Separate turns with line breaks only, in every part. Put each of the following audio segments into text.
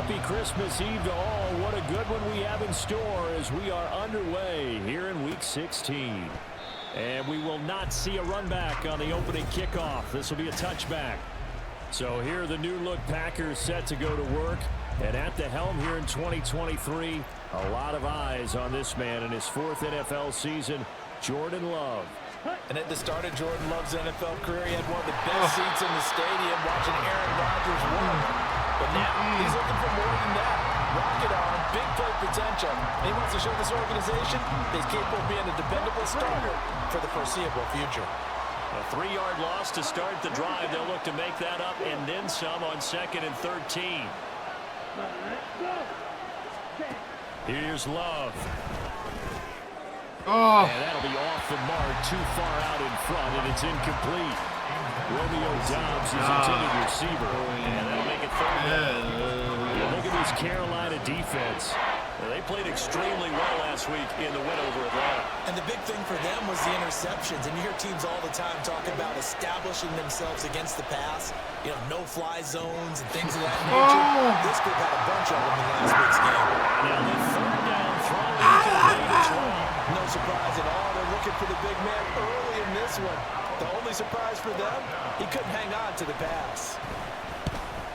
happy Christmas Eve to all. What a good one we have in store as we are underway here in Week 16. And we will not see a run back on the opening kickoff. This will be a touchback. So here the new look Packers set to go to work. And at the helm here in 2023, a lot of eyes on this man in his 4th NFL season, Jordan Love.
And at the start of Jordan Love's NFL career, he had one of the best seats in the stadium watching Aaron Rodgers work. But now he's looking for more than that. Rocket arm, big play potential. And he wants to show this organization that he's capable of being a dependable starter for the foreseeable future.
A 3-yard loss to start the drive. They'll look to make that up and then some on 2nd and 13. Here's Love. And that'll be off the mark, too far out in front, and it's incomplete. Romeo Doubs is intended receiver, and that'll make it 3rd down. Look at this Carolina defense. They played extremely well last week in the win over Atlanta.
And the big thing for them was the interceptions. And you hear teams all the time talk about establishing themselves against the pass. You know, no-fly zones and things of that nature. This group had a bunch of them in last week's game.
Now the 3rd down throw incomplete as well.
No surprise at all. They're looking for the big man early in this one. The only surprise for them, he couldn't hang on to the pass.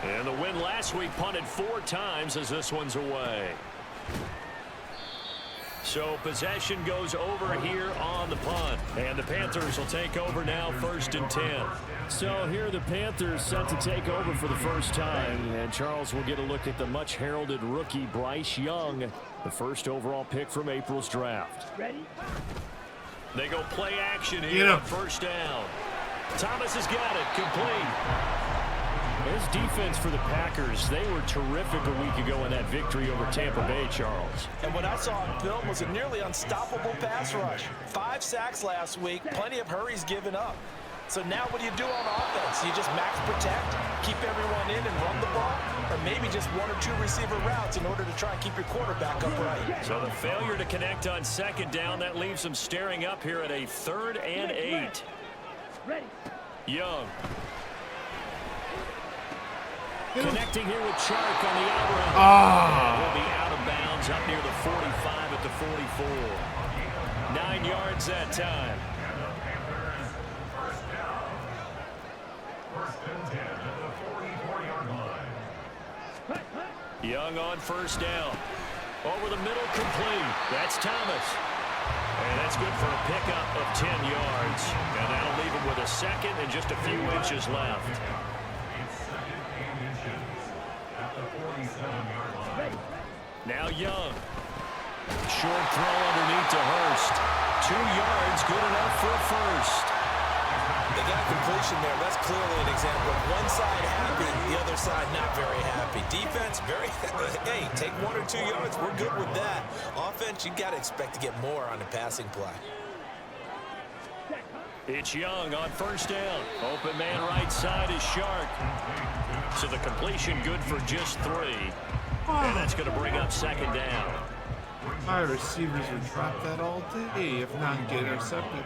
And the win last week punted 4 times as this one's away. So possession goes over here on the punt. And the Panthers will take over now 1st and 10. So here the Panthers set to take over for the first time. And Charles will get a look at the much heralded rookie Bryce Young, the 1st overall pick from April's draft. Ready? They go play action here on 1st down. Thomas has got it, complete. There's defense for the Packers. They were terrific a week ago in that victory over Tampa Bay, Charles.
And what I saw on film was a nearly unstoppable pass rush. 5 sacks last week, plenty of hurries given up. So now what do you do on offense? You just max protect, keep everyone in and run the ball, or maybe just 1 or 2 receiver routes in order to try and keep your quarterback upright.
So the failure to connect on 2nd down, that leaves them staring up here at a 3rd and 8. Ready. Young. Connecting here with Chark on the out route. And he'll be out of bounds up near the 45 at the 44. 9 yards that time. Young on 1st down. Over the middle, complete. That's Thomas. And that's good for a pickup of 10 yards. And that'll leave him with a 2nd and just a few inches left. Now Young. Short throw underneath to Hurst. 2 yards, good enough for a 1st.
They got completion there. That's clearly an example of one side happy, the other side not very happy. Defense, very, hey, take 1 or 2 yards. We're good with that. Offense, you got to expect to get more on the passing play.
It's Young on 1st down. Open man right side is Shark. So the completion good for just 3. And that's going to bring up 2nd down.
My receivers would drop that all day if not get intercepted.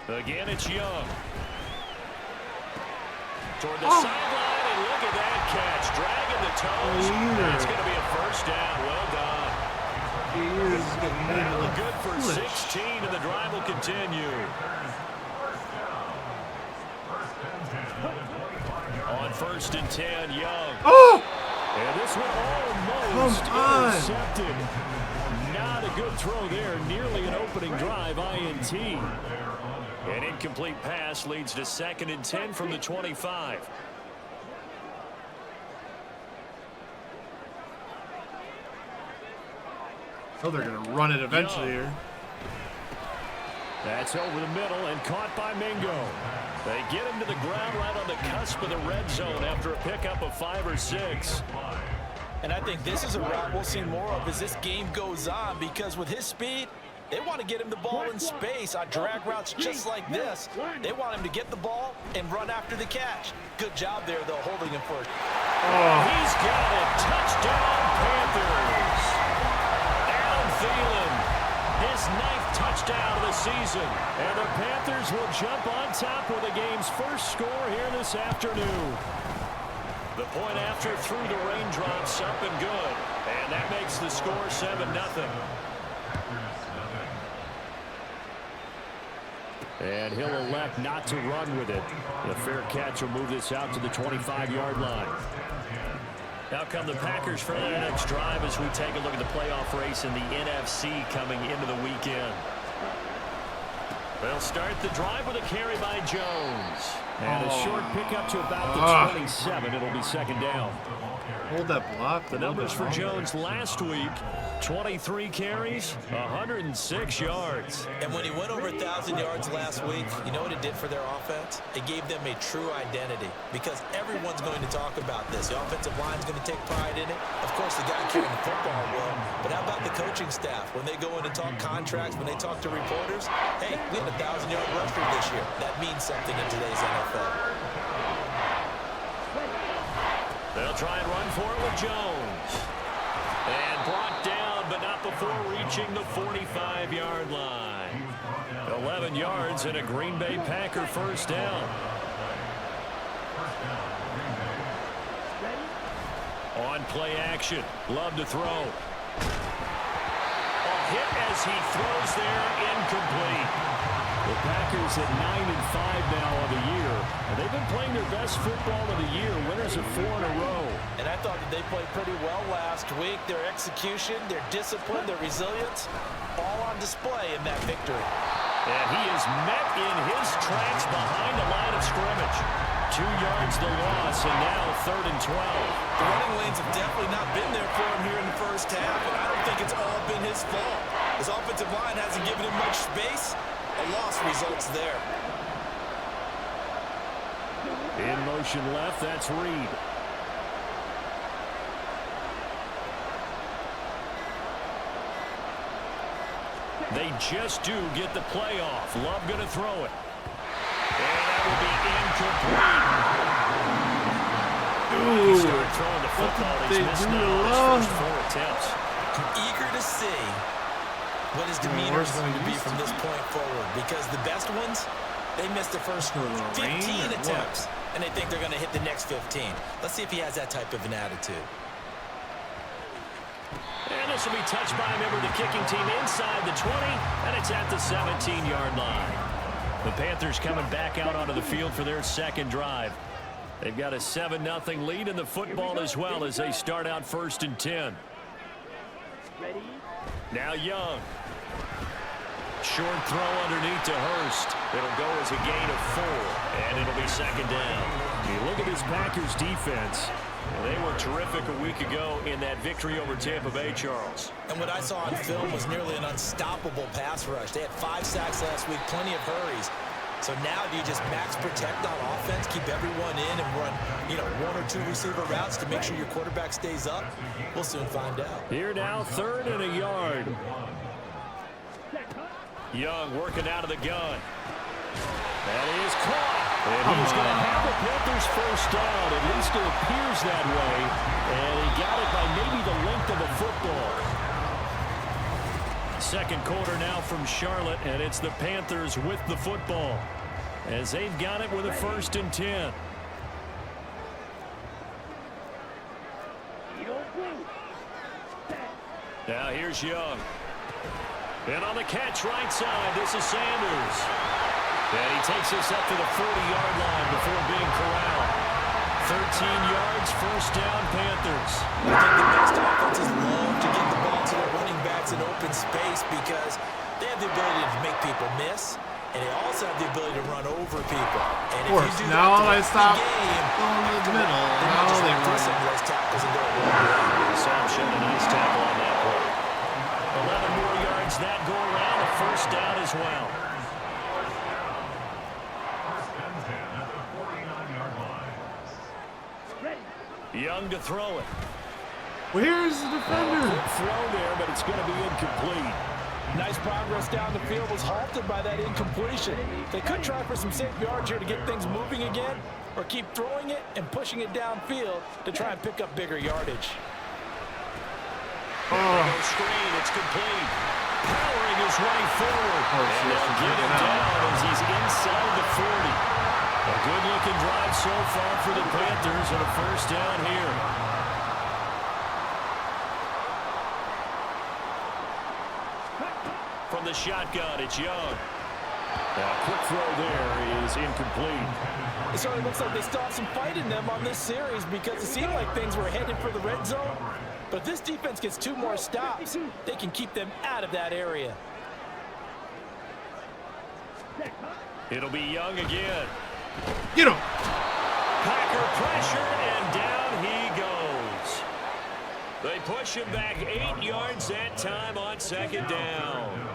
Again, it's Young. Toward the sideline, and look at that catch. Dragging the toes. It's going to be a 1st down. Well done. Good for 16, and the drive will continue. On 1st and 10, Young. And this one almost intercepted. Not a good throw there. Nearly an opening drive, INT. An incomplete pass leads to 2nd and 10 from the 25.
Oh, they're going to run it eventually here.
That's over the middle and caught by Mingo. They get him to the ground right on the cusp of the red zone after a pickup of 5 or 6.
And I think this is a route we'll see more of as this game goes on, because with his speed, they want to get him the ball in space on drag routes just like this. They want him to get the ball and run after the catch. Good job there, though, holding him for it.
He's got it. Touchdown, Panthers. Adam Thielen, his 9th touchdown of the season. And the Panthers will jump on top with the game's first score here this afternoon. The point after through the raindrops, up and good. And that makes the score 7-0. And he'll elect not to run with it. A fair catch will move this out to the 25-yard line. Now come the Packers for their next drive as we take a look at the playoff race in the NFC coming into the weekend. They'll start the drive with a carry by Jones. And a short pickup to about the 27. It'll be second down.
Hold that block.
The numbers for Jones last week, 23 carries, 106 yards.
And when he went over 1,000 yards last week, you know what it did for their offense? It gave them a true identity because everyone's going to talk about this. The offensive line's going to take pride in it. Of course, the guy carrying the football will. But how about the coaching staff? When they go in and talk contracts, when they talk to reporters, hey, we had a 1,000-yard rusher this year. That means something in today's NFL.
They'll try and run for it with Jones. And brought down, but not before reaching the 45-yard line. 11 yards and a Green Bay Packer first down. On play action. Love to throw. A hit as he throws there, incomplete. The Packers at 9-5 now on the year. And they've been playing their best football of the year. Winners of 4 in a row.
And I thought that they played pretty well last week. Their execution, their discipline, their resilience, all on display in that victory.
And he is met in his tracks behind the line of scrimmage. 2 yards the loss, and now 3rd and 12.
The running lanes have definitely not been there for him here in the first half, and I don't think it's all been his fault. His offensive line hasn't given him much space. A loss results there.
In motion left, that's Reed. They just do get the play off. Love going to throw it. And that will be incomplete. He started throwing the football. He's missed now his first 4 attempts.
I'm eager to see what his demeanor is going to be from this point forward, because the best ones, they missed the first 15 attempts, and they think they're going to hit the next 15. Let's see if he has that type of an attitude.
And this will be touched by a member of the kicking team inside the 20, and it's at the 17-yard line. The Panthers coming back out onto the field for their second drive. They've got a 7-0 lead in the football as well as they start out 1st and 10. Now Young. Short throw underneath to Hurst. It'll go as a gain of 4, and it'll be second down. You look at this Packers defense. They were terrific a week ago in that victory over Tampa Bay, Charles.
And what I saw on film was nearly an unstoppable pass rush. They had 5 sacks last week, plenty of hurries. So now do you just max protect on offense, keep everyone in, and run, 1 or 2 receiver routes to make sure your quarterback stays up? We'll soon find out.
Here now, 3rd and a yard. Young working out of the gun. That is caught. And he's going to have the Panthers first down. At least it appears that way. And he got it by maybe the length of the football. Second quarter now from Charlotte, and it's the Panthers with the football as they've got it with a 1st and 10. Now here's Young. And on the catch right side, this is Sanders. And he takes us up to the 40-yard line before being corralled. 13 yards, first down, Panthers.
I think the best offenses love to get the ball to their running backs in open space because they have the ability to make people miss, and they also have the ability to run over people. And
of course,
if you do
now
that
I stop
game,
going to the middle. Now
just
they
do some
run.
of those tackles and go away.
Sam showed a nice tackle on that play. 11 more yards that go around, a first down as well. Young to throw it.
Where's the defender?
Good throw there, but it's going to be incomplete.
Nice progress down the field was halted by that incompletion. They could try for some safe yards here to get things moving again, or keep throwing it and pushing it downfield to try and pick up bigger yardage.
Screen, it's complete. Powering his way forward. And they'll get him down as he's inside the 40. A good-looking drive so far for the Panthers, and a 1st down here. From the shotgun, it's Young. A quick throw there is incomplete.
It certainly looks like they still have some fight in them on this series because it seemed like things were headed for the red zone. But if this defense gets 2 more stops, they can keep them out of that area.
It'll be Young again.
Get him.
Packer pressure, and down he goes. They push him back 8 yards that time on 2nd down.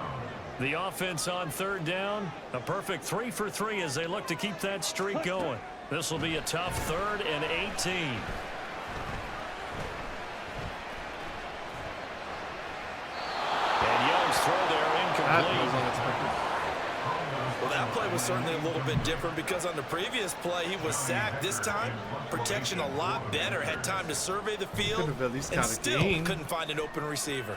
The offense on 3rd down, a perfect 3 for 3 as they look to keep that streak going. This will be a tough 3rd and 18. And Young's throw there incomplete.
Well, that play was certainly a little bit different because on the previous play, he was sacked. This time, protection a lot better. Had time to survey the field and still couldn't find an open receiver.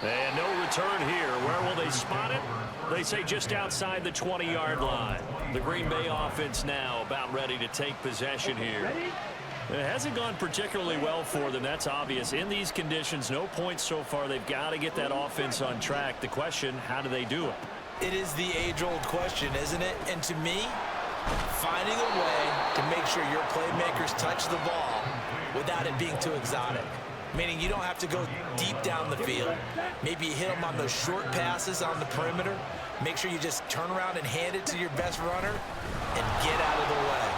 And no return here. Where will they spot it? They say just outside the 20-yard line. The Green Bay offense now about ready to take possession here. It hasn't gone particularly well for them. That's obvious. In these conditions, no points so far. They've got to get that offense on track. The question, how do they do it?
It is the age-old question, isn't it? And to me, finding a way to make sure your playmakers touch the ball without it being too exotic. Meaning you don't have to go deep down the field. Maybe you hit them on those short passes on the perimeter. Make sure you just turn around and hand it to your best runner and get out of the way.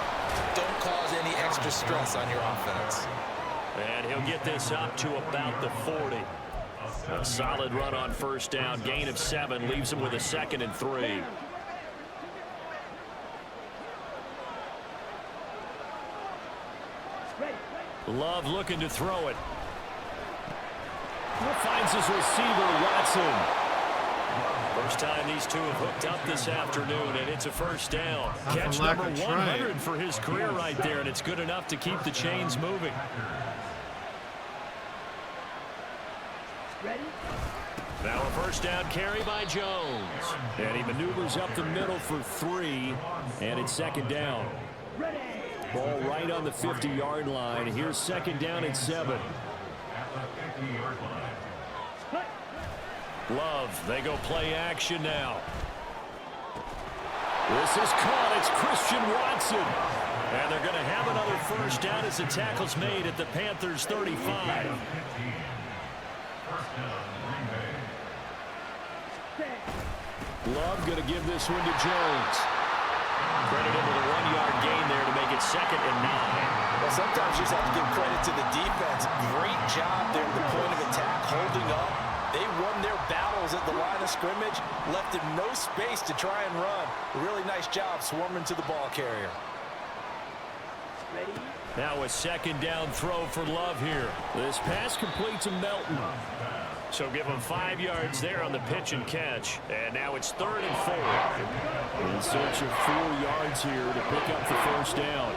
Don't cause any extra stress on your offense.
And he'll get this up to about the 40. A solid run on 1st down. Gain of 7 leaves him with a 2nd and 3. Love looking to throw it. Finds his receiver, Watson. First time these two have hooked up this afternoon, and it's a 1st down. Catch number 100 for his career right there, and it's good enough to keep the chains moving. Now a 1st down carry by Jones. And he maneuvers up the middle for 3, and it's 2nd down. Ball right on the 50-yard line. Here's 2nd down and 7. Love, they go play action now. This is caught. It's Christian Watson. And they're going to have another 1st down as the tackle's made at the Panthers' 35. Love going to give this one to Jones. Credit him with a 1-yard gain there to make it 2nd and 9.
Well, sometimes you just have to give credit to the defense. Great job there at the point of attack, holding up. They won their battles at the line of scrimmage, left him no space to try and run. A really nice job swarming to the ball carrier.
Now a 2nd down throw for Love here. This pass complete to Melton. So give him 5 yards there on the pitch and catch. And now it's 3rd and 4. In search of 4 yards here to pick up the 1st down.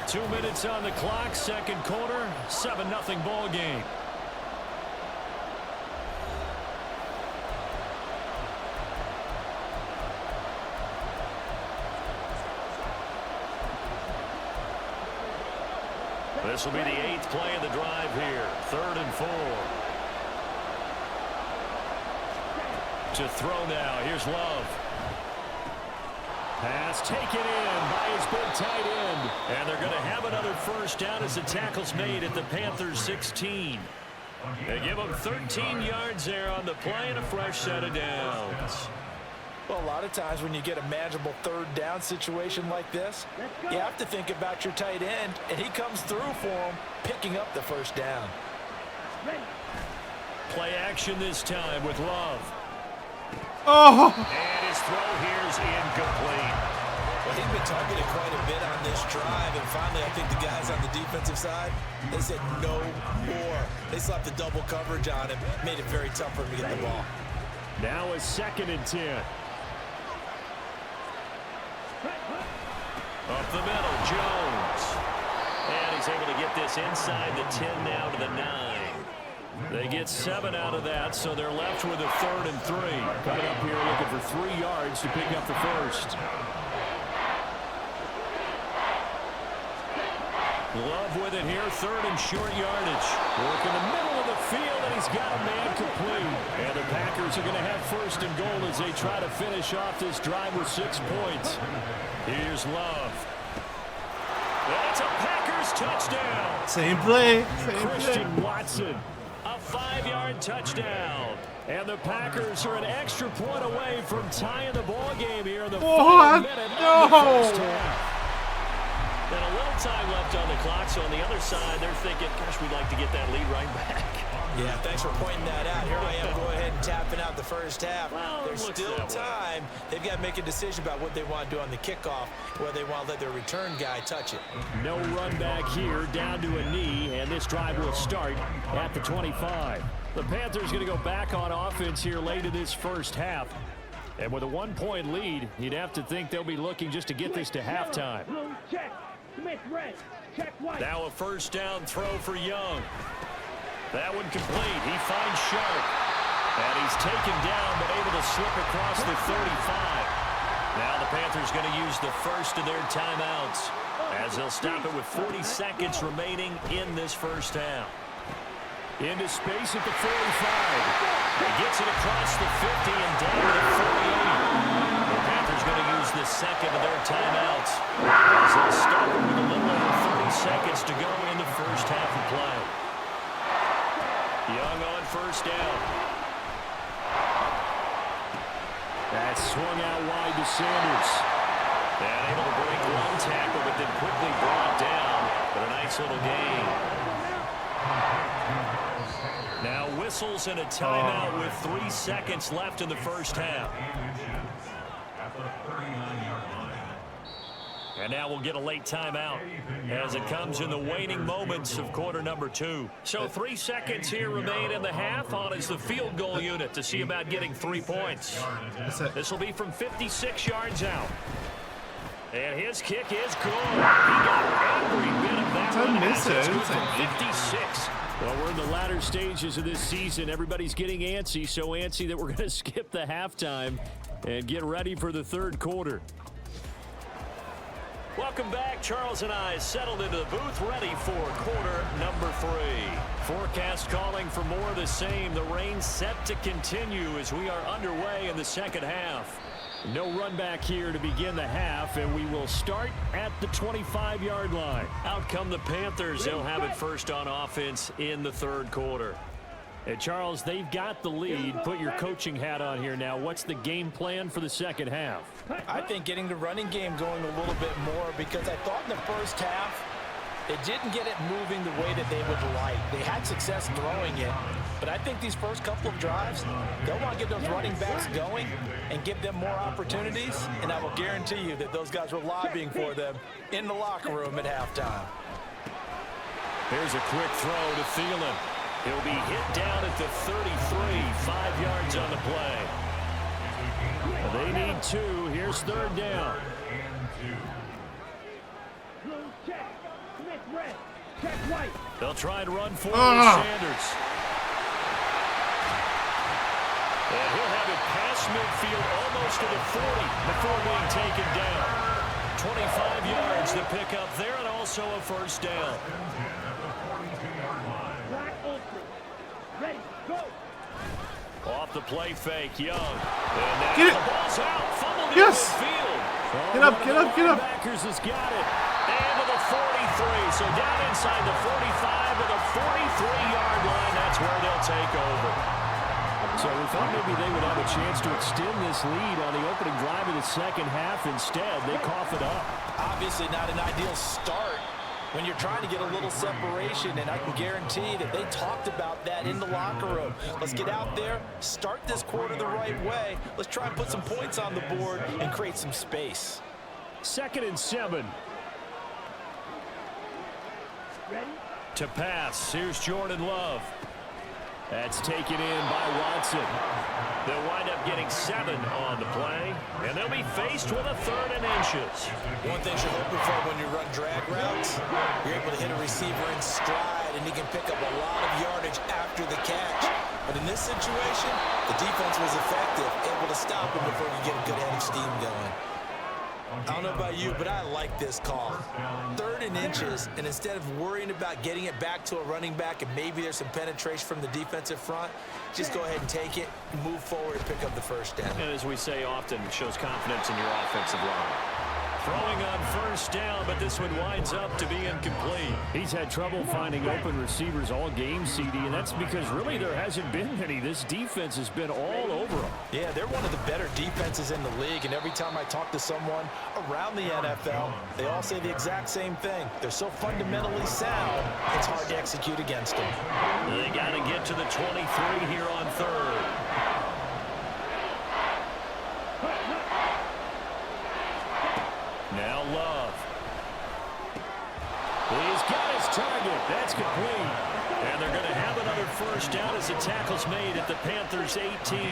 2 minutes on the clock, 2nd quarter, 7-0 ball game. This will be the 8th play of the drive here. 3rd and 4. To throw now. Here's Love. Pass taken in by his big tight end. And they're going to have another 1st down as the tackle's made at the Panthers' 16. They give them 13 yards there on the play and a fresh set of downs.
Well, a lot of times when you get a manageable 3rd down situation like this, you have to think about your tight end, and he comes through for him, picking up the 1st down.
Play action this time with Love.
Oh!
And his throw here's incomplete.
Well, he's been targeted quite a bit on this drive, and finally I think the guys on the defensive side, they said no more. They slapped the double coverage on him, made it very tough for him to get the ball.
Now a 2nd and 10. Up the middle, Jones. And he's able to get this inside the 10 now to the 9. They get 7 out of that, so they're left with a 3rd and 3. Coming up here looking for 3 yards to pick up the first. Love with it here, 3rd and short yardage. Work in the middle of the field, and he's got a man complete. And the Packers are going to have 1st and goal as they try to finish off this drive with 6 points. Here's Love. That's a Packers touchdown.
Same play.
Christian Watson, a 5-yard touchdown. And the Packers are an extra point away from tying the ball game here in the final minute of the first half. And a little time left on the clock, so on the other side, they're thinking, gosh, we'd like to get that lead right back.
Yeah, thanks for pointing that out. Here I am, go ahead and tapping out the first half.
Well,
there's still time. They've got to make a decision about what they want to do on the kickoff, whether they want to let their return guy touch it.
No run back here, down to a knee, and this drive will start at the 25. The Panthers going to go back on offense here late in this first half. And with a 1-point lead, you'd have to think they'll be looking just to get this to halftime. Now a 1st down throw for Young. That one complete. He finds Sharp. And he's taken down but able to slip across the 35. Now the Panthers going to use the first of their timeouts as they'll stop it with 40 seconds remaining in this first half. Into space at the 45. He gets it across the 50 and down to the 48. The Panthers going to use the second of their timeouts as they'll start with a little over 30 seconds to go in the first half of play. Young on 1st down. That swung out wide to Sanders. And able to break one tackle, but then quickly brought down. But a nice little gain. Now whistles and a timeout with 3 seconds left in the first half. And now we'll get a late timeout as it comes in the waning moments of quarter number 2. So 3 seconds here remain in the half. On is the field goal unit to see about getting 3 points. This will be from 56 yards out. And his kick is good. He got every bit of that one.
Miss it.
It's from 56. Well, we're in the latter stages of this season. Everybody's getting antsy, so antsy that we're going to skip the halftime and get ready for the 3rd quarter. Welcome back. Charles and I settled into the booth, ready for quarter number 3. Forecast calling for more of the same. The rain set to continue as we are underway in the second half. No run back here to begin the half, and we will start at the 25-yard line. Out come the Panthers. They'll have it first on offense in the 3rd quarter. And Charles, they've got the lead. Put your coaching hat on here now. What's the game plan for the second half?
I think getting the running game going a little bit more, because I thought in the first half they didn't get it moving the way that they would like. They had success throwing it, but I think these first couple of drives, they'll want to get those running backs going and give them more opportunities, and I will guarantee you that those guys were lobbying for them in the locker room at halftime.
Here's a quick throw to Thielen. He'll be hit down at the 33, 5 yards on the play. They need 2. Here's 3rd down. They'll try and run for Sanders. And he'll have it past midfield almost to the 40 before being taken down. 25 yards to pick up there, and also a 1st down. Off the play fake, Young. And now
get it.
The ball's out. Fumbled
Yes.
in the field.
Get up, get up, get up.
Backers has got it. And to the 43. So down inside the 45 to the 43-yard line. That's where they'll take over. So we thought maybe they would have a chance to extend this lead on the opening drive of the second half. Instead, they cough it up.
Obviously not an ideal start when you're trying to get a little separation, and I can guarantee that they talked about that in the locker room. Let's get out there, start this quarter the right way. Let's try and put some points on the board and create some space.
2nd and 7.
Ready?
To pass. Here's Jordan Love. That's taken in by Watson. They'll wind up getting 7 on the play, and they'll be faced with a 3rd and inches.
One thing you're hoping for when you run drag routes, you're able to hit a receiver in stride and he can pick up a lot of yardage after the catch. But in this situation, the defense was effective, able to stop him before he could get a good head of steam going. I don't know about you, but I like this call. 3rd and inches, and instead of worrying about getting it back to a running back and maybe there's some penetration from the defensive front, just go ahead and take it, move forward, and pick up the first down.
And as we say often, it shows confidence in your offensive line. Throwing on 1st down, but this one winds up to be incomplete. He's had trouble finding open receivers all game, CD, and that's because really there hasn't been many. This defense has been all over them.
Yeah, they're one of the better defenses in the league, and every time I talk to someone around the NFL, they all say the exact same thing. They're so fundamentally sound, it's hard to execute against them.
They got to get to the 23 here on 3rd. Now Love. He's got his target. That's complete. And they're going to have another 1st down as the tackle's made at the Panthers' 18.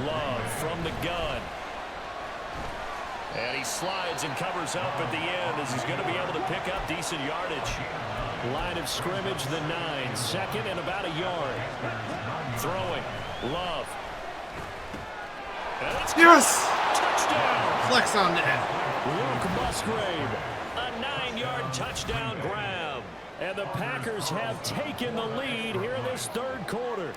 Love from the gun. And he slides and covers up at the end as he's going to be able to pick up decent yardage. Line of scrimmage, the 9. 2nd and about a yard. Throwing. Love. And it's
Yes!
touchdown.
Flex on that.
Luke Musgrave, a 9-yard touchdown grab. And the Packers have taken the lead here in this 3rd quarter.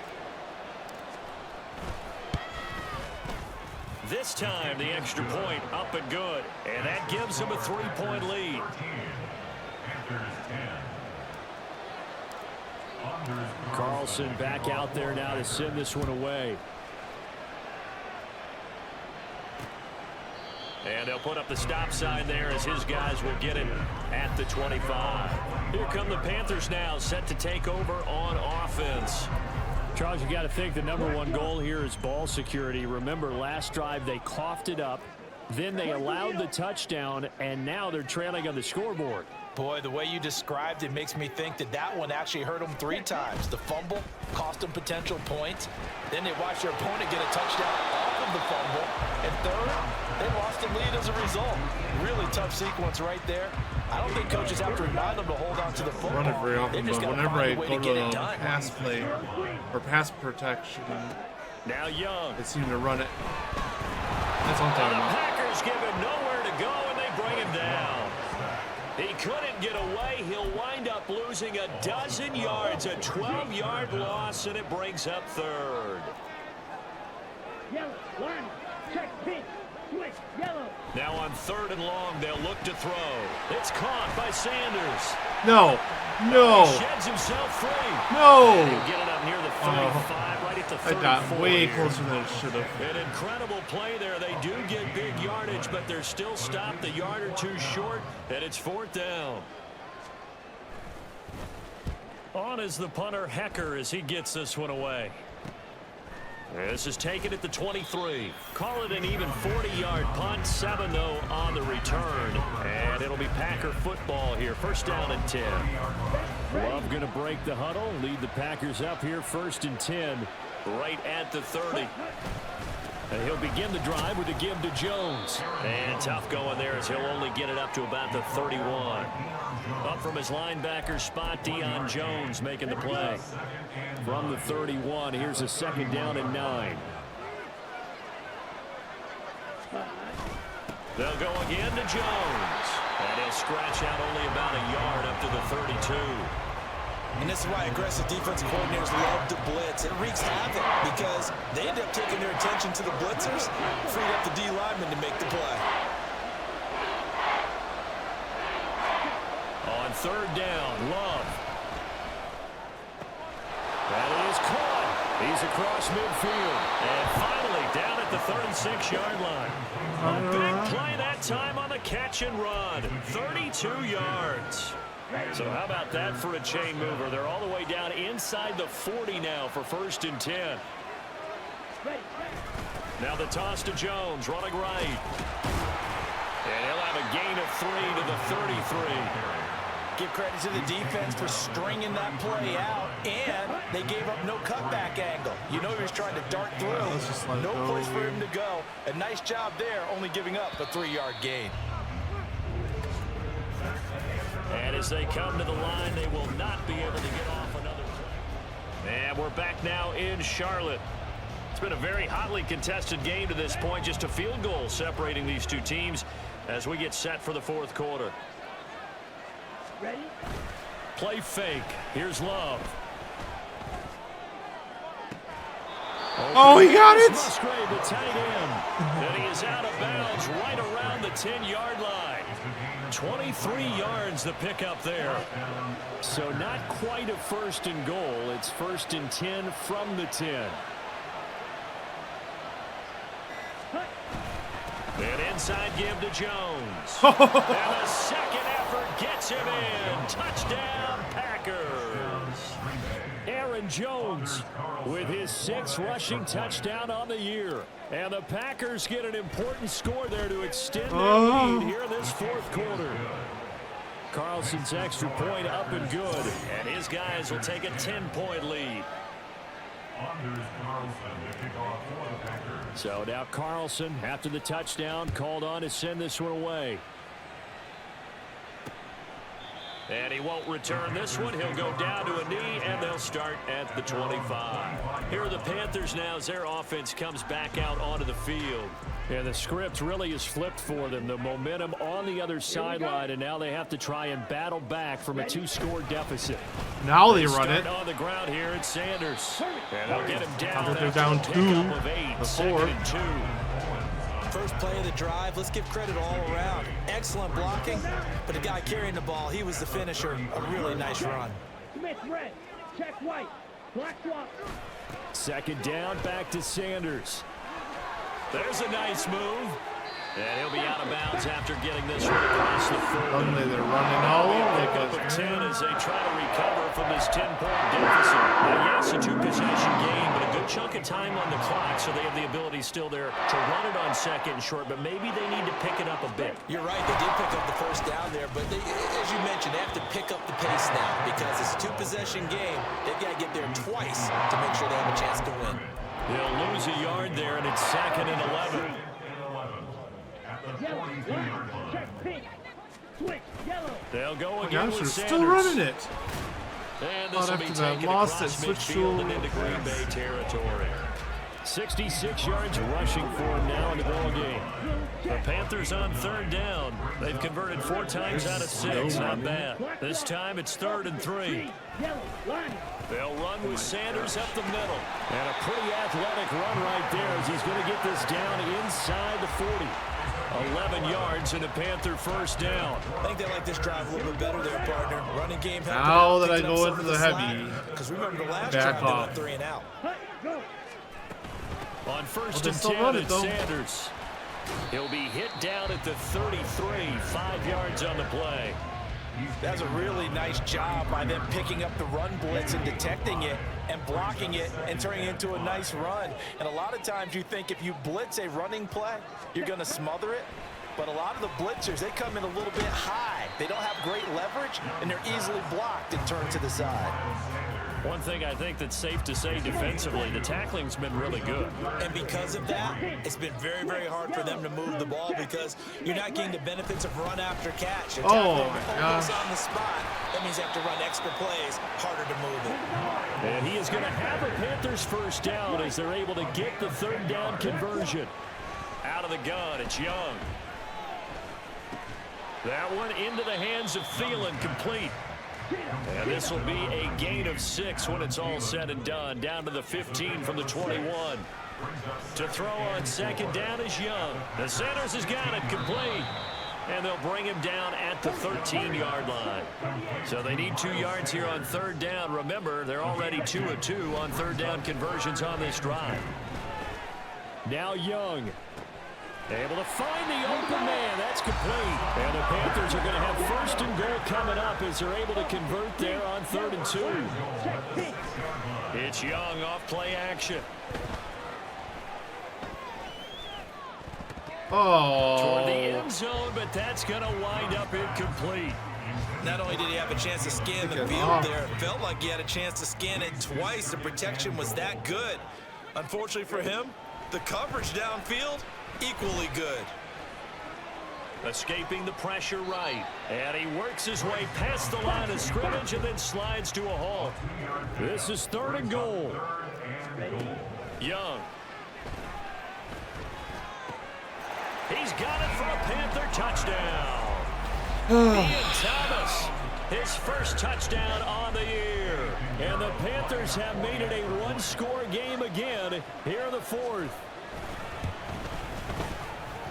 This time, the extra point up and good. And that gives them a 3-point lead. Carlson back out there now to send this one away. And they'll put up the stop sign there as his guys will get it at the 25. Here come the Panthers now, set to take over on offense. Charles, you got to think the #1 goal here is ball security. Remember, last drive they coughed it up, then they allowed the touchdown, and now they're trailing on the scoreboard.
Boy, the way you described it makes me think that that one actually hurt them 3 times. The fumble cost them potential points. Then they watched their opponent get a touchdown off of the fumble. And 3rd, they lost the lead as a result. Really tough sequence right there. I don't think coaches have to remind them to hold on to the football.
Run it very often, but whenever I go to pass play or pass protection,
Now Young.
they seem to run it. That's what I'm talking
The
about.
Packers give him nowhere to go, and they bring him down. He couldn't get away. He'll wind up losing a dozen yards, a 12-yard loss, and it brings up 3rd.
Yellow, line, check, pink, switch, yellow.
Now on 3rd and long, they'll look to throw. It's caught by Sanders.
No. No.
He sheds himself free.
No.
He'll get it up near the 35, right at the 34.
I got way closer than it should have.
An incredible play there. They do get big yardage, but they're still stopped a yard or 2 short, and it's 4th down. On is the punter, Hecker, as he gets this one away. This is taken at the 23. Call it an even 40-yard punt. 7, though, on the return. And it'll be Packer football here. 1st down and 10. Love going to break the huddle. Lead the Packers up here. 1st and 10. Right at the 30. And he'll begin the drive with a give to Jones. And tough going there as he'll only get it up to about the 31. Up from his linebacker spot, Deion Jones making the play. From the 31, here's a 2nd down and 9. They'll go again to Jones. And he'll scratch out only about a yard up to the 32.
And this is why aggressive defensive coordinators love to blitz. It wreaks havoc because they end up taking their attention to the blitzers, freed up the D lineman to make the play.
On 3rd down, Love. That is caught. He's across midfield. And finally down at the 36-yard line. A big play that time on the catch and run. 32 yards. So how about that for a chain mover? They're all the way down inside the 40 now for 1st and 10. Now the toss to Jones, running right. And he'll have a gain of 3 to the 33.
Give credit to the defense for stringing that play out, and they gave up no cutback angle. You know he was trying to dart through. No place for him to go. A nice job there, only giving up a 3-yard gain.
And As they come to the line, they will not be able to get off another play. And we're back now in Charlotte. It's been a very hotly contested game to this point. Just a field goal separating these two teams as we get set for the fourth quarter.
Ready?
Play fake. Here's Love.
Oh, he got it!
Musgrave, the tight end. And he is out of bounds right around the 10-yard line. 23 yards the pickup there. So not quite a first and goal. It's first and 10 from the 10. And inside give to Jones. And the second effort gets him in. Touchdown, Packers. Aaron Jones with his 6th rushing touchdown on the year. And the Packers get an important score there to extend their lead here in this fourth quarter. Carlson's extra point up and good. And his guys will take a 10-point lead. So now Carlson, after the touchdown, called on to send this one away. And he won't return this one. He'll go down to a knee, and they'll start at the 25. Here are the Panthers now as their offense comes back out onto the field. And the script really is flipped for them. The momentum on the other sideline, and now they have to try and battle back from a 2-score deficit.
Now they run it.
On the ground here, it's Sanders. And they'll get him down.
They're down 2 before.
2nd and 2.
First play of the drive, let's give credit all around. Excellent blocking, but the guy carrying the ball, he was the finisher. A really nice run.
Smith red. Check white. Black swap.
2nd down, back to Sanders. There's a nice move. And he'll be out of bounds after getting this one across the 40.
Suddenly they're running all over the
Pick up
place.
of 10 as they try to recover from this 10-point deficit. Now, yes, a 2-possession game, but a good chunk of time on the clock, so they have the ability still there to run it on 2nd and short, but maybe they need to pick it up a bit.
You're right, they did pick up the first down there, but as you mentioned, they have to pick up the pace now because it's a 2-possession game. They've got to get there twice to make sure they have a chance to win.
They'll lose a yard there, and it's 2nd and 11.
Yellow. Line. Check pink. Switch. Yellow.
They'll go again
Gosh, they're
with
still
Sanders.
running it.
And this will be
After that
taken
loss,
across
that switched
midfield
to-
and into Green Bay territory. 66 yards rushing for him now in the ball game. The Panthers on 3rd down. They've converted 4 times out of 6. Not bad. This time it's 3rd and 3.
Yellow. Line.
They'll run with Sanders up the middle. And a pretty athletic run right there as he's going to get this down inside the 40. 11 yards and a Panther first down.
I think they like this drive a little bit better there, partner. Running game.
Now that I go into the heavy,
because remember the last
back
drive they
off.
went 3 and out.
Go.
On 1st
they
and
still
10,
run it,
it's
though.
Sanders. He'll be hit down at the 33, 5 yards on the play.
That's a really nice job by them picking up the run blitz and detecting it and blocking it and turning it into a nice run. And a lot of times you think if you blitz a running play, you're going to smother it. But a lot of the blitzers, they come in a little bit high. They don't have great leverage, and they're easily blocked and turned to the side.
One thing I think that's safe to say defensively, the tackling's been really good.
And because of that, it's been very, very hard for them to move the ball because you're not getting the benefits of run after catch. They're tackling almost on the spot. That means they have to run extra plays, harder to move it.
And he is going to have a Panthers first down as they're able to get the 3rd down conversion. Out of the gun, it's Young. That one into the hands of Thielen, complete. And this will be a gain of 6 when it's all said and done. Down to the 15 from the 21. To throw on 2nd down is Young. The Sanders has got it, complete. And they'll bring him down at the 13-yard line. So they need 2 yards here on 3rd down. Remember, they're already 2 of 2 on 3rd down conversions on this drive. Now Young. Able to find the open man. That's complete. And the Panthers are going to have 1st and goal coming up as they're able to convert there on 3rd and 2. It's Young off play action. Toward the end zone, but that's going to wind up incomplete.
Not only did he have a chance to scan the field there, it felt like he had a chance to scan it twice. The protection was that good. Unfortunately for him, the coverage downfield, equally good.
Escaping the pressure right. And he works his way past the line of scrimmage and then slides to a halt. This is 3rd and goal. Young. He's got it for a Panther touchdown. Ian Thomas, his first touchdown on the year. And the Panthers have made it a one-score game again here in the 4th.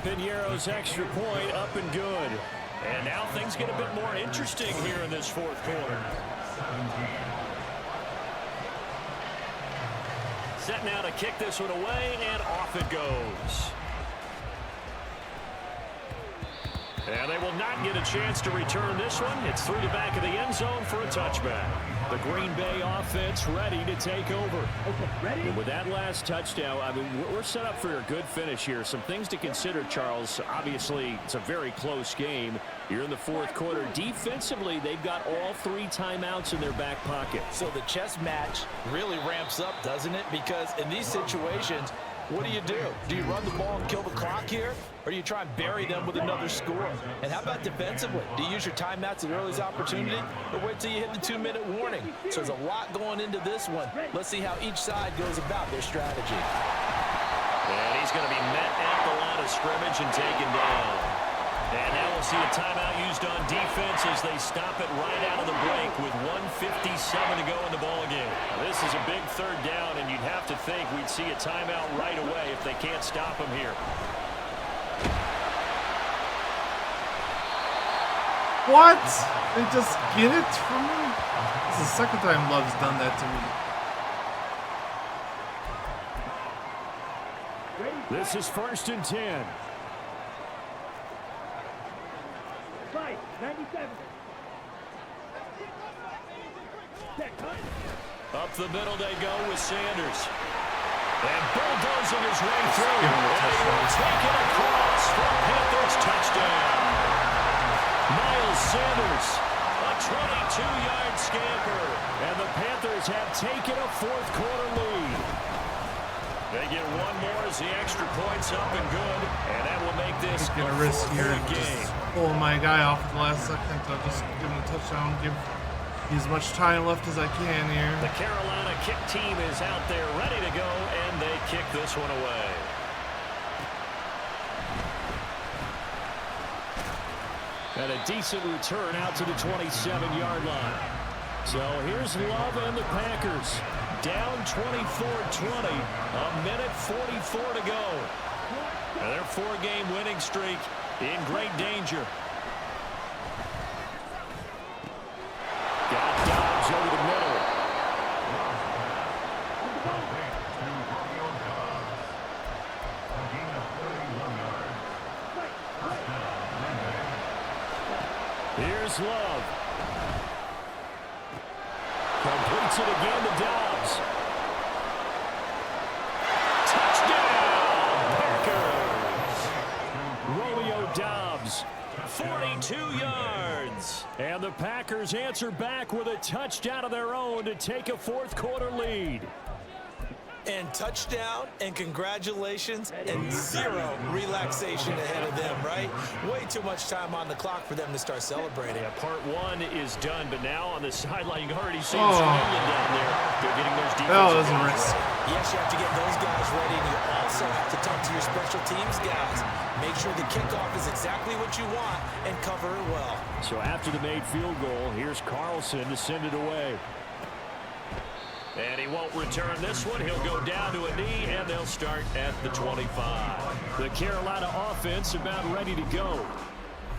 Piñeiro's extra point up and good. And now things get a bit more interesting here in this 4th quarter. Set now to kick this one away, and off it goes. And they will not get a chance to return this one. It's through the back of the end zone for a touchback. The Green Bay offense ready to take over.
Okay, ready?
And with that last touchdown, I mean, we're set up for a good finish here. Some things to consider, Charles. Obviously, it's a very close game. You're in the 4th quarter. Defensively, they've got all 3 timeouts in their back pocket.
So the chess match really ramps up, doesn't it? Because in these situations, what do? Do you run the ball and kill the clock here? Or do you try and bury them with another score? And how about defensively? Do you use your timeouts at earliest opportunity? Or wait till you hit the 2-minute warning? So there's a lot going into this one. Let's see how each side goes about their strategy.
And he's going to be met at the line of scrimmage and taken down. And now we'll see a timeout used on defense as they stop it right out of the break with 1:57 to go in the ballgame. This is a big 3rd down, and you'd have to think we'd see a timeout right away if they can't stop him here.
What? They just get it from me? This is the 2nd time Love's done that to me.
This is 1st and 10.
97.
Up the middle they go with Sanders. And bulldozing his way through.
Give him a
And he
touchdown.
will take it across for a Panthers touchdown. Miles Sanders, a 22-yard scamper. And the Panthers have taken a 4th quarter lead. They get one more as the extra point's up and good. And that will make this
Gonna risk here and
game.
just pulling my guy off at the last second. I'll just give him a touchdown, give as much time left as I can here.
The Carolina kick team is out there ready to go, and they kick this one away. And a decent return out to the 27-yard line. So here's Love and the Packers. Down 24-20, a minute 44 to go. And their 4-game winning streak in great danger. Got Dobbs over the middle. Here's Love. Completes it again to Dobbs. Touchdown, Packers. Romeo Dobbs, 42 yards. And the Packers answer back with a touchdown of their own to take a 4th quarter lead.
And touchdown, and congratulations, and 0 relaxation ahead of them, right? Way too much time on the clock for them to start celebrating.
Yeah, part 1 is done, but now on the sideline, you can already see Scanlon down there. They're getting those defensive
That was a
guys
risk.
ready.
Yes, you have to get those guys ready, and you also have to talk to your special teams guys. Make sure the kickoff is exactly what you want and cover it well.
So after the made field goal, here's Carlson to send it away. And he won't return this one. He'll go down to a knee, and they'll start at the 25. The Carolina offense about ready to go.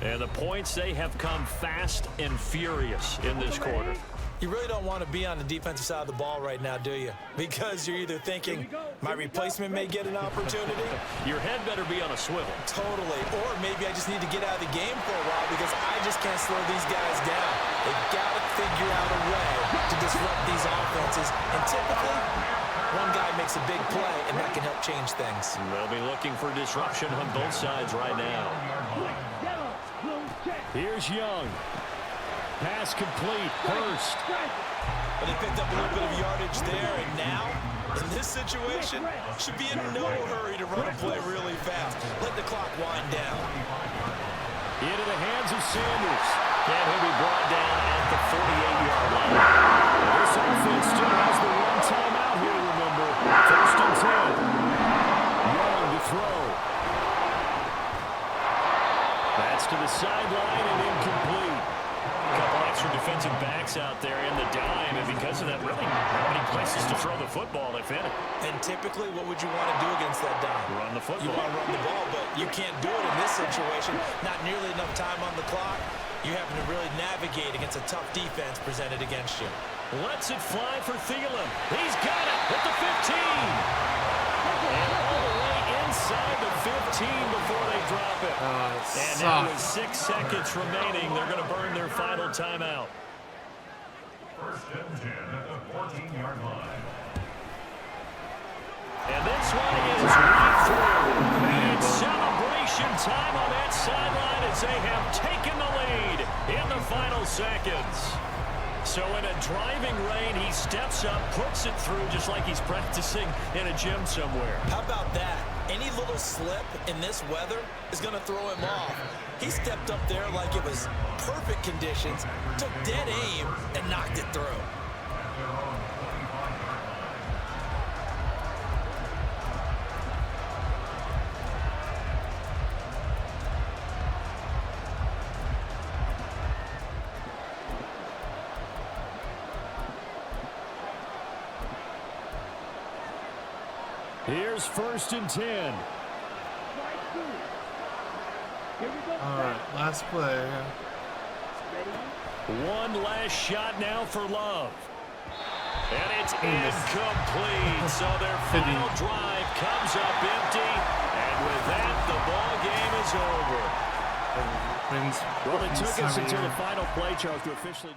And the points, they have come fast and furious in this quarter.
You really don't want to be on the defensive side of the ball right now, do you? Because you're either thinking, my replacement may get an opportunity.
Your head better be on a swivel.
Totally. Or maybe I just need to get out of the game for a while because I just can't slow these guys down. They've got to figure out a way to disrupt these offenses. And typically, one guy makes a big play, and that can help change things.
They'll be looking for disruption on both sides right now. Here's Young. Pass complete. Hurst.
But they picked up a little bit of yardage there, and now, in this situation, should be in no hurry to run a play really fast. Let the clock wind down.
Into the hands of Sanders. And he'll be brought down at the 48-yard line. This offense still has the one timeout here, remember. 1st and 10. Young to throw. That's to the sideline and incomplete. A couple extra defensive backs out there in the dime, and because of that, really not many places to throw the football, if any.
And typically, what would you want to do against that dime?
Run the football.
You want to run the ball, but you can't do it in this situation. Not nearly enough time on the clock. You having to really navigate against a tough defense presented against you.
Lets it fly for Thielen. He's got it at the 15. And all the way inside the 15 before they drop it. And now with 6 seconds remaining, they're going to burn their final timeout.
1st and 10 at the 14-yard line.
And this one is right through. And it's celebration time on that sideline as they have taken the lead in the final seconds. So in a driving rain, he steps up, puts it through just like he's practicing in a gym somewhere.
How about that? Any little slip in this weather is going to throw him off. He stepped up there like it was perfect conditions, took dead aim, and knocked it through.
Here's 1st and 10.
Here we go.
All right, last play.
One last shot now for Love. And it's incomplete. So their final drive comes up empty. And with that, the ball game is over. Well, it took us until the final play, Charles, to officially